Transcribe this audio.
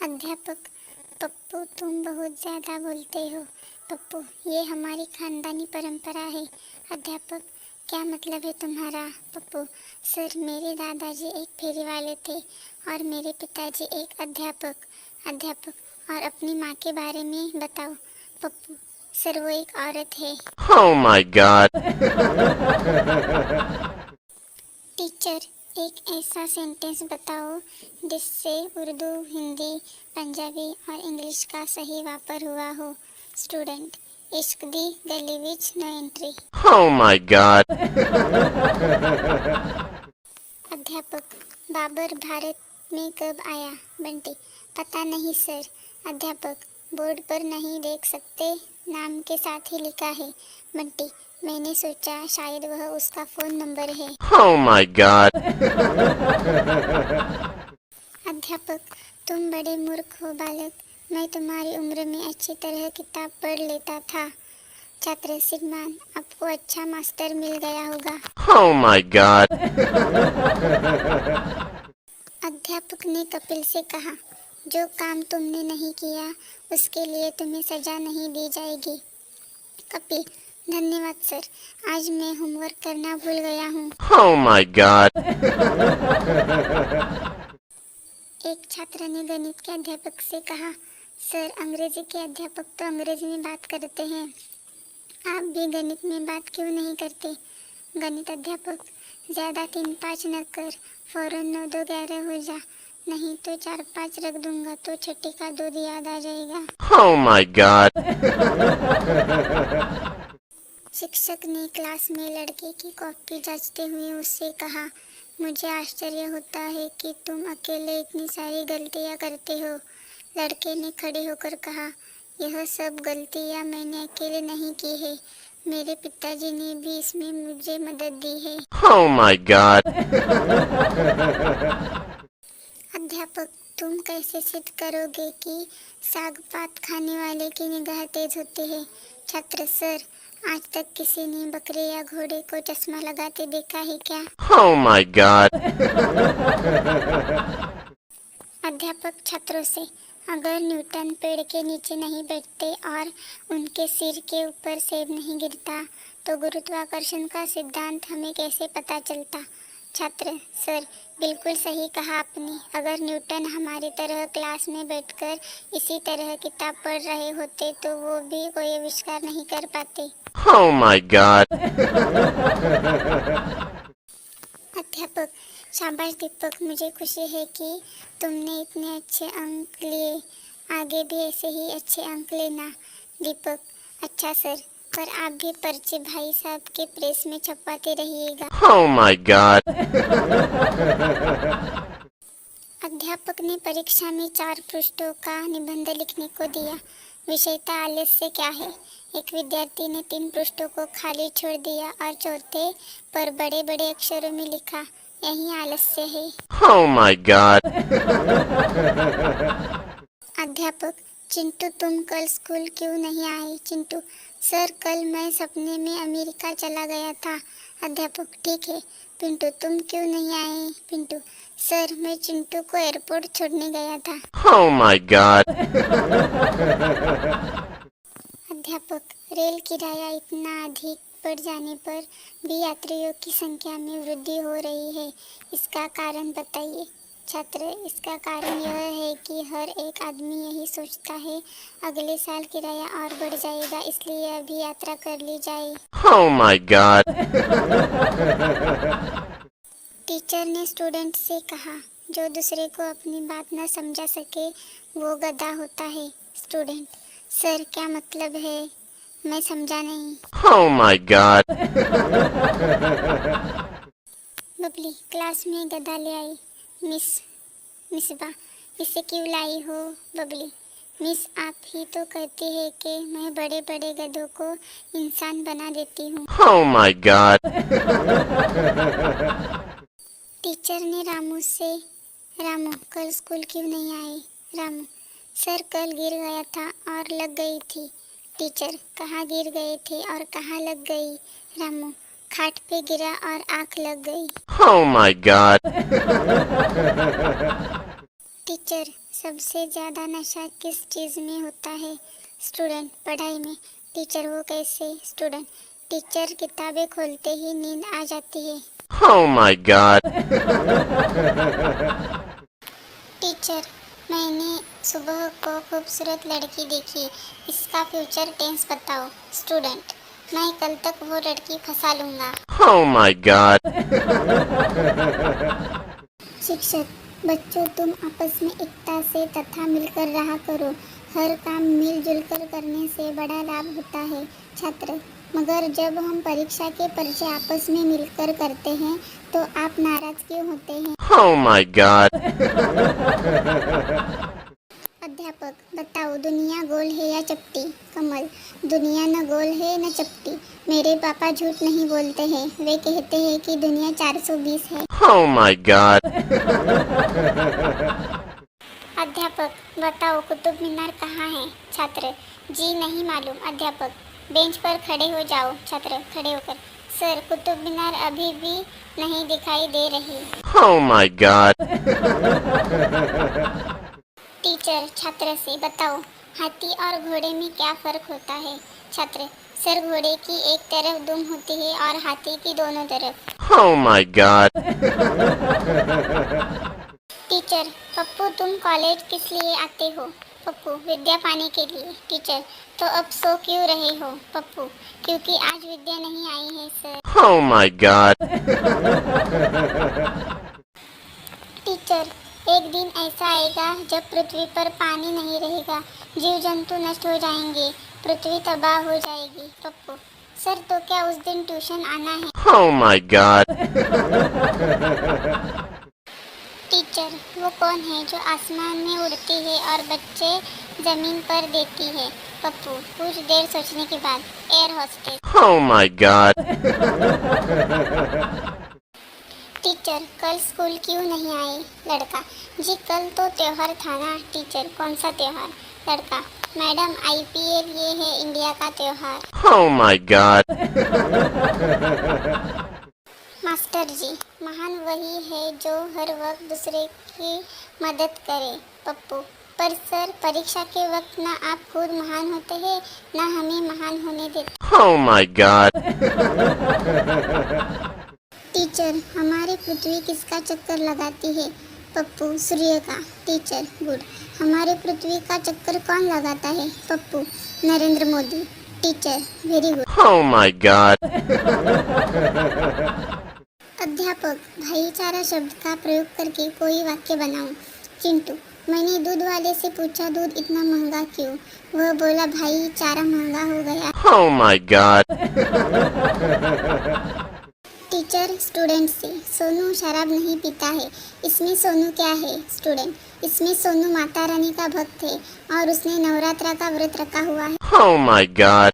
अध्यापक: पप्पू, तुम बहुत ज़्यादा बोलते हो। पप्पू: ये हमारी खानदानी परंपरा है। अध्यापक: क्या मतलब है तुम्हारा? पप्पू: सर, मेरे दादाजी एक फेरी वाले थे और मेरे पिताजी एक अध्यापक। अध्यापक: और अपनी माँ के बारे में बताओ। पप्पू: सर, वो एक औरत है। Oh my God. टीचर: एक ऐसा सेंटेंस बताओ जिससे उर्दू, हिंदी, पंजाबी और इंग्लिश का सही वापर हुआ हो। Student: Ishq Di Gali Vich no entry. Oh my God. अध्यापक: बाबर भारत में कब आया? बंटी: पता नहीं सर। अध्यापक: बोर्ड पर नहीं देख सकते, नाम के साथ ही लिखा है। बंटी: मैंने सोचा शायद वह उसका फ़ोन नंबर है। Oh my God. अध्यापक: तुम बड़े मूर्ख हो बालक, मैं तुम्हारी उम्र में अच्छी तरह किताब पढ़ लेता था। छात्र: श्रीमान, आपको अच्छा मास्टर मिल गया होगा। Oh my God. अध्यापक ने कपिल से कहा, जो काम तुमने नहीं किया उसके लिए तुम्हें सजा नहीं दी जाएगी। कपिल: धन्यवाद सर, आज मैं होमवर्क करना भूल गया हूँ। Oh my God. एक छात्र ने गणित के अध्यापक से कहा, सर, अंग्रेजी के अध्यापक तो अंग्रेजी में बात करते हैं, आप भी गणित में बात क्यों नहीं करते? गणित अध्यापक: ज़्यादा 3-5 न कर, फौरन 9-2-11 हो जा, नहीं तो 4-5 रख दूंगा तो छठी का दूध याद आ जाएगा। Oh my God. शिक्षक ने क्लास में लड़के की कॉपी जांचते हुए उससे कहा, मुझे आश्चर्य होता है कि तुम अकेले इतनी सारी गलतियां करते हो। लड़के ने खड़े होकर कहा, यह सब गलतियां मैंने अकेले नहीं की है, मेरे पिताजी ने भी इसमें मुझे मदद दी है। Oh my God. अध्यापक: तुम कैसे सिद्ध करोगे कि साग पात खाने वाले की निगाह तेज होती है? छात्र: सर, आज तक किसी ने बकरे या घोड़े को चश्मा लगाते देखा है क्या? Oh my God. अध्यापक छात्रों से, अगर न्यूटन पेड़ के नीचे नहीं बैठते और उनके सिर के ऊपर सेब नहीं गिरता तो गुरुत्वाकर्षण का सिद्धांत हमें कैसे पता चलता? छात्र: सर, बिल्कुल सही कहा आपने, अगर न्यूटन हमारी तरह क्लास में बैठकर इसी तरह किताब पढ़ रहे होते तो वो भी कोई आविष्कार नहीं कर पाते। Oh my God. अध्यापक: शाबाश दीपक, मुझे खुशी है कि तुमने इतने अच्छे अंक लिए, आगे भी ऐसे ही अच्छे अंक लेना। दीपक: अच्छा सर, पर आप भी पर्ची भाई साहब के प्रेस में छपवाते रहिएगा। Oh my God. अध्यापक ने परीक्षा में 4 पृष्ठों का निबंध लिखने को दिया। विषयता आलस्य क्या है? एक विद्यार्थी ने 3 पृष्ठों को खाली छोड़ दिया और चौथे पर बड़े बड़े अक्षरों में लिखा, यही आलस्य है। Oh my God. अध्यापक: चिंटू, तुम कल स्कूल क्यों नहीं आए? चिंटू: सर, कल मैं सपने में अमेरिका चला गया था। अध्यापक: ठीक है। पिंटू: तुम क्यों नहीं आए? पिंटू: सर, मैं चिंटू को एयरपोर्ट छोड़ने गया था। Oh my God. अध्यापक: रेल किराया इतना अधिक बढ़ जाने पर भी यात्रियों की संख्या में वृद्धि हो रही है, इसका कारण बताइए। छात्र: इसका कारण यह है कि हर एक आदमी यही सोचता है, अगले साल किराया और बढ़ जाएगा, इसलिए अभी यात्रा कर ली जाए। Oh my God. टीचर ने स्टूडेंट से कहा, जो दूसरे को अपनी बात न समझा सके वो गधा होता है। स्टूडेंट: सर, क्या मतलब है? मैं समझा नहीं। Oh my God. Babli class में गधा ले आई। मिसबा: इसे क्यों लाई हो? बबली: मिस, आप ही तो कहती है कि मैं बड़े बड़े गधों को इंसान बना देती हूँ। Oh my God. टीचर ने रामू से, रामू, कल स्कूल क्यों नहीं आए? रामू: सर, कल गिर गया था और लग गई थी। टीचर: कहाँ गिर गए थे और कहाँ लग गई? रामू: खाट पे गिरा और आँख लग गई। Oh my God. टीचर: सबसे ज़्यादा नशा किस चीज़ में होता है? स्टूडेंट, पढ़ाई में। टीचर, वो कैसे? स्टूडेंट, टीचर किताबें खोलते ही नींद आ जाती है। Oh my god. टीचर, मैंने सुबह को खूबसूरत लड़की देखी, इसका फ्यूचर टेंस बताओ। स्टूडेंट, मैं कल तक वो लड़की फंसा लूँगा। Oh my god. शिक्षक, बच्चों तुम आपस में एकता से तथा मिलकर रहा करो, हर काम मिलजुल कर करने से बड़ा लाभ होता है। छात्र, मगर जब हम परीक्षा के पर्चे आपस में मिलकर करते हैं तो आप नाराज क्यों होते हैं? Oh my god. अध्यापक, बताओ दुनिया गोल है या चपटी? कमल, दुनिया न गोल है न चपटी, मेरे पापा झूठ नहीं बोलते हैं, वे कहते हैं कि दुनिया 420 है। Oh my god. अध्यापक, बताओ कुतुब मीनार कहाँ है? छात्र, जी नहीं मालूम। अध्यापक, बेंच पर खड़े हो जाओ। छात्र खड़े होकर, सर कुतुब मीनार अभी भी नहीं दिखाई दे रही। Oh my god. टीचर छात्र से, बताओ हाथी और घोड़े में क्या फर्क होता है? छात्र, सर घोड़े की एक तरफ दुम होती है और हाथी की दोनों तरफ। Oh my god. Teacher, Pappu तुम कॉलेज किस लिए आते हो? पप्पू, विद्या पाने के लिए। टीचर, तो अब सो क्यों रहे हो? पप्पू, क्योंकि आज विद्या नहीं आई है sir. Oh my god. Teacher, एक दिन ऐसा आएगा जब पृथ्वी पर पानी नहीं रहेगा, जीव जंतु नष्ट हो जाएंगे, पृथ्वी तबाह हो जाएगी। पप्पू, सर तो क्या उस दिन ट्यूशन आना है? Oh my god. टीचर, वो कौन है जो आसमान में उड़ती है और बच्चे जमीन पर देती है? पप्पू, कुछ देर सोचने के बाद, air hostess. Oh my god. Teacher, कल स्कूल क्यों नहीं आए? लड़का, जी कल तो त्योहार था ना। टीचर, कौन सा त्योहार? लड़का, मैडम IPL ये है इंडिया का त्योहार। Oh my god. मास्टर जी, महान वही है जो हर वक्त दूसरे की मदद करे। पप्पू, पर सर परीक्षा के वक्त ना आप खुद महान होते हैं ना हमें महान होने देते। Oh my god. टीचर, हमारी पृथ्वी किसका चक्कर लगाती है? पप्पू, सूर्य का। Teacher, good. हमारी पृथ्वी का चक्कर कौन लगाता है? Pappu, Narendra Modi. Teacher, very good. Oh my god. अध्यापक, भाईचारा शब्द का प्रयोग करके कोई वाक्य बनाओ। चिंटू, मैंने दूध वाले से पूछा दूध इतना महंगा क्यों? वह बोला भाई चारा महंगा हो गया। Oh my god. Teacher student से, सोनू शराब नहीं पीता है, इसमें सोनू क्या है? स्टूडेंट, इसमें सोनू माता रानी का भक्त है और उसने नवरात्रा का व्रत रखा हुआ है। Oh my god.